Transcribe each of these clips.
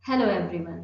Hello everyone.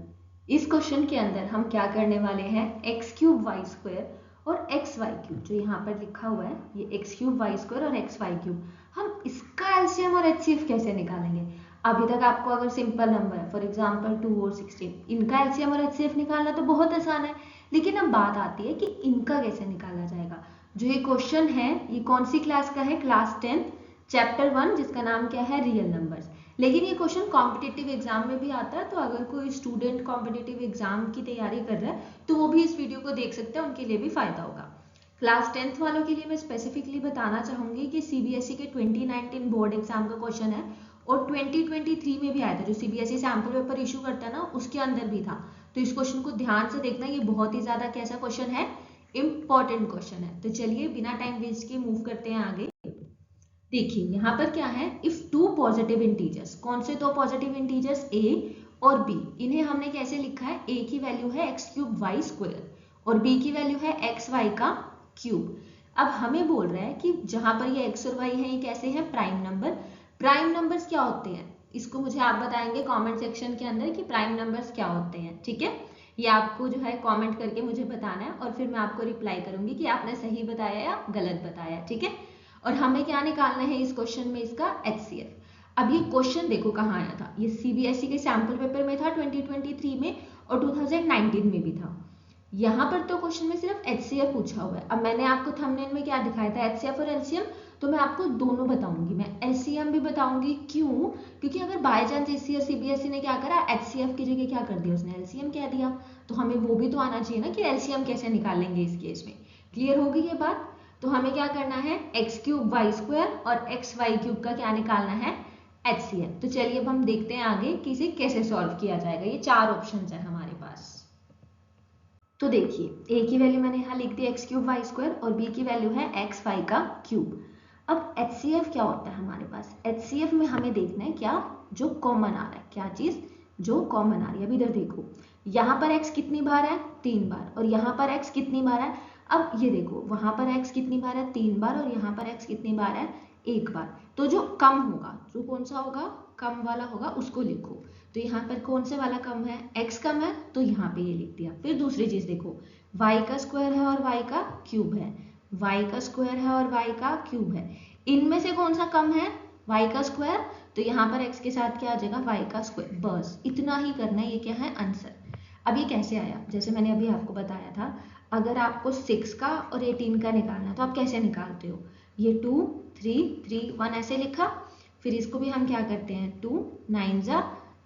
इस question के अंदर हम क्या करने वाले हैं, एक्स क्यूब वाई स्क्वायर और एक्स वाई क्यूब जो यहाँ पर लिखा हुआ है, ये एक्स क्यूब वाई स्क्वायर और एक्स वाई क्यूब, हम इसका एलसीएम और एचसीएफ कैसे निकालेंगे। अभी तक आपको अगर सिंपल नंबर है, फॉर एग्जांपल 2 और 16, इनका एलसीएम और एचसीएफ निकालना तो बहुत आसान है, लेकिन अब बात आती है कि इनका कैसे निकाला जाएगा। जो ये क्वेश्चन है ये कौन सी क्लास का है, क्लास 10 चैप्टर 1, जिसका नाम क्या है, रियल नंबर्स। लेकिन ये क्वेश्चन कॉम्पिटिटिव एग्जाम में भी आता है, तो अगर कोई स्टूडेंट कॉम्पिटिटिव एग्जाम की तैयारी कर रहा है तो वो भी इस वीडियो को देख सकते हैं, उनके लिए भी फायदा होगा। क्लास 10th वालों के लिए मैं स्पेसिफिकली बताना चाहूंगी कि सीबीएसई के 2019 बोर्ड एग्जाम का क्वेश्चन है और 2023 में भी आया था, जो सीबीएसई सैम्पल पेपर इशू करता है ना, उसके अंदर भी था। तो इस क्वेश्चन को ध्यान से देखना, ये बहुत ही ज्यादा कैसा क्वेश्चन है, इंपॉर्टेंट क्वेश्चन है। तो चलिए बिना टाइम वेस्ट किए मूव करते हैं आगे। देखिए यहाँ पर क्या है, इफ टू पॉजिटिव इंटीजर्स, कौन से दो पॉजिटिव इंटीजर्स ए और बी, इन्हें हमने कैसे लिखा है, ए की वैल्यू है एक्स क्यूब वाई स्क्वायर और बी की वैल्यू है एक्स वाई का क्यूब। अब हमें बोल रहा है कि जहां पर ये एक्स और वाई है ये कैसे हैं, प्राइम नंबर। प्राइम नंबर्स क्या होते हैं, इसको मुझे आप बताएंगे कमेंट सेक्शन के अंदर कि प्राइम नंबर्स क्या होते हैं, ठीक है। ये आपको जो है कमेंट करके मुझे बताना है और फिर मैं आपको रिप्लाई करूंगी कि आपने सही बताया या गलत बताया, ठीक है। और हमें क्या निकालना है इस क्वेश्चन में, इसका एचसीएफ। अब ये क्वेश्चन देखो कहाँ आया था, ये सीबीएसई के सैंपल पेपर में था 2023 में और 2019 में भी था। यहाँ पर तो क्वेश्चन में सिर्फ एचसीएफ पूछा हुआ है। अब मैंने आपको थंबनेल में क्या दिखाया था, एचसीएफ और एलसीएम, तो मैं आपको दोनों बताऊंगी, मैं एलसीएम भी बताऊंगी। क्यों? क्योंकि अगर बाय चांस एससी और सीबीएसई ने क्या करा, एचसीएफ की जगह क्या कर दिया, उसने एलसीएम कह दिया, तो हमें वो भी तो आना चाहिए ना कि एलसीएम कैसे निकालेंगे इस केस में। क्लियर होगी ये बात। तो हमें क्या करना है, एक्स क्यूब वाई स्क्वायर और एक्स वाई क्यूब का क्या निकालना है, एचसीएफ। तो चलिए अब हम देखते हैं आगे कि इसे कैसे सॉल्व किया जाएगा। ये चार ऑप्शन है हमारे पास। तो देखिए ए की वैल्यू मैंने यहाँ लिख दी एक्स क्यूब वाई स्क्वायर और बी की वैल्यू है एक्स वाई का क्यूब। अब एचसीएफ क्या होता है हमारे पास, एचसीएफ में हमें देखना है क्या जो कॉमन आ रहा है, क्या चीज जो कॉमन आ रही है। अब इधर देखो, यहाँ पर x कितनी बार है, 3 बार, और यहाँ पर x कितनी बार है। अब ये देखो वहां पर x कितनी बार है, 3 बार, और यहाँ पर x कितनी बार है, 1 बार। तो जो कम होगा, जो कौन सा होगा, कम वाला होगा, उसको लिखो। तो यहाँ पर कौन से वाला कम है, x कम है, तो यहाँ पे ये लिख दिया। फिर दूसरी चीज देखो, y का स्क्वायर है और y का क्यूब है, y का स्क्वायर है और y का क्यूब है, इनमें से कौन सा कम है, y का स्क्वायर, तो यहाँ पर x के साथ क्या आ जाएगा, y का स्क्वायर। बस इतना ही करना है, ये क्या है, आंसर। अब ये कैसे आया, जैसे मैंने अभी आपको बताया था, अगर आपको 6 का और 18 का निकालना है तो आप कैसे निकालते हो, ये 2 3 3 1 ऐसे लिखा। फिर इसको भी हम क्या करते हैं, 2 9 जा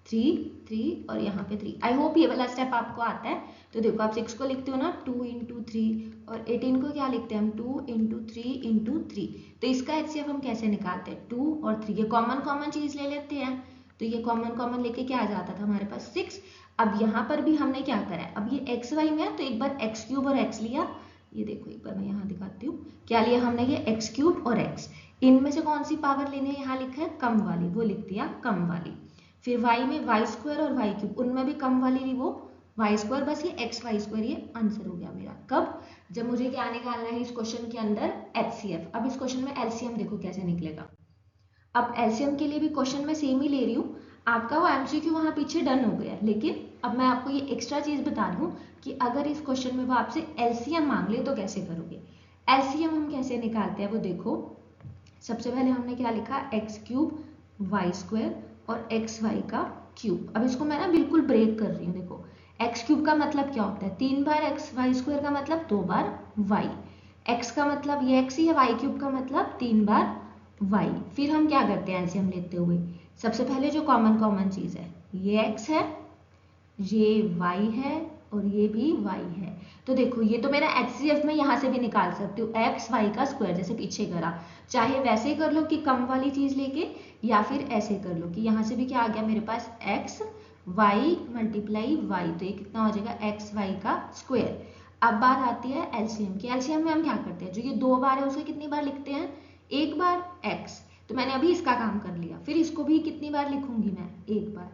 3 3 और यहाँ पे 3। आई होप ये वाला स्टेप आपको आता है। तो देखो आप 6 को लिखते हो ना 2 इंटू 3 और 18 को क्या लिखते हैं हम 2 इंटू 3 इंटू 3। तो इसका एचसीएफ हम कैसे निकालते हैं, 2 और 3, ये कॉमन कॉमन चीज ले लेते हैं। तो ये कॉमन कॉमन लेके क्या आ जाता था हमारे पास 6। अब यहाँ पर भी हमने क्या करा है, अब ये एक्स वाई में है तो एक बार एक्स क्यूब और एक्स लिया। ये देखो एक बार मैं यहाँ दिखाती हूँ, क्या लिया हमने, ये एक्स क्यूब और एक्स, इनमें से कौन सी पावर लेनी है, यहाँ लिखा है कम वाली, वो लिख दिया कम वाली। फिर y में वाई स्क्वायर और वाई क्यूब, उनमें भी कम वाली ली, वो वाई स्क्वायर, बस ये एक्स वाई स्क्वायर, ये आंसर हो गया मेरा। कब, जब मुझे क्या निकालना है इस क्वेश्चन के अंदर, एचसीएफ। अब इस क्वेश्चन में एलसीएम देखो कैसे निकलेगा। अब एलसीएम के लिए भी क्वेश्चन में सेम ही ले रही हूँ, आपका वो एमसीक्यू वहां पीछे डन हो गया है, लेकिन अब मैं आपको ये एक्स्ट्रा चीज बता रही हूँ कि अगर इस क्वेश्चन में वो आपसे एलसीएम मांग ले तो कैसे करोगे। एलसीएम हम कैसे निकालते हैं वो देखो। सबसे पहले हमने क्या लिखा, एक्स क्यूब वाई स्क्वायर और एक्स वाई का क्यूब। अब इसको मैं ना बिल्कुल ब्रेक कर रही हूँ, देखो एक्स क्यूब का मतलब क्या होता है, 3 बार एक्स, वाई स्क्वायर का मतलब 2 बार वाई, एक्स का मतलब ये एक्स ही है, वाई क्यूब का मतलब 3 बार वाई। फिर हम क्या करते हैं एलसीएम लेते हुए, सबसे पहले जो कॉमन कॉमन चीज है, ये एक्स है, ये y है और ये भी y है। तो देखो ये तो मेरा HCF में यहाँ से भी निकाल सकती हूँ, एक्स वाई का स्क्वायर, जैसे पीछे करा। चाहे वैसे ही कर लो कि कम वाली चीज लेके, या फिर ऐसे कर लो कि यहाँ से भी क्या आ गया मेरे पास, एक्स वाई मल्टीप्लाई वाई, तो ये कितना हो जाएगा, एक्स वाई का स्क्वायर। अब बात आती है एलसीएम की। एलसीएम में हम क्या करते हैं, जो ये 2 बार है उसे कितनी बार लिखते हैं, 1 बार x। तो मैंने अभी इसका काम कर लिया, फिर इसको भी कितनी बार लिखूंगी मैं, 1 बार।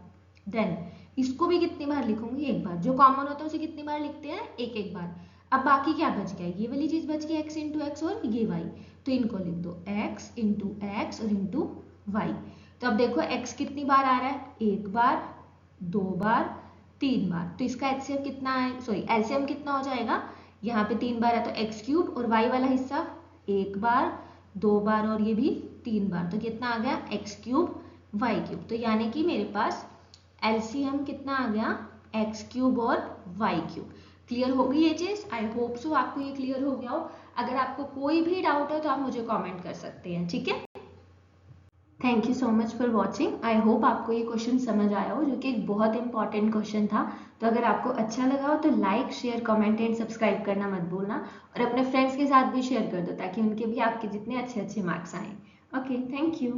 देन इसको भी कितनी बार लिखूंगी, 1 बार। जो कॉमन होता है उसे कितनी बार लिखते हैं, एक एक बार। अब बाकी क्या बच गया, ये वाली चीज बच गई, x इंटू एक्स और ये y, तो इनको लिख दो x इंटू एक्स और इंटू वाई। तो अब देखो x कितनी बार आ रहा है, 1 बार, 2 बार, 3 बार। तो इसका एचसीएफ कितना है, सॉरी एलसीएम कितना हो जाएगा, यहाँ पे 3 बार है तो एक्स क्यूब, और वाई वाला हिस्सा 1 बार, 2 बार और ये भी 3 बार, तो कितना आ गया एक्स क्यूब वाई क्यूब। तो यानी कि मेरे पास एलसीएम कितना आ गया, एक्स क्यूब और वाई क्यूब। क्लियर हो गई ये चीज? आई होप सो आपको ये क्लियर हो गया हो। अगर आपको कोई भी डाउट है तो आप मुझे कमेंट कर सकते हैं, ठीक है। Thank you so much for watching. I hope आपको ये क्वेश्चन समझ आया हो, जो कि एक बहुत इंपॉर्टेंट क्वेश्चन था। तो अगर आपको अच्छा लगा हो तो like, share, comment and subscribe करना मत भूलना, और अपने फ्रेंड्स के साथ भी शेयर कर दो ताकि उनके भी आपके जितने अच्छे अच्छे मार्क्स आए। Okay, thank you.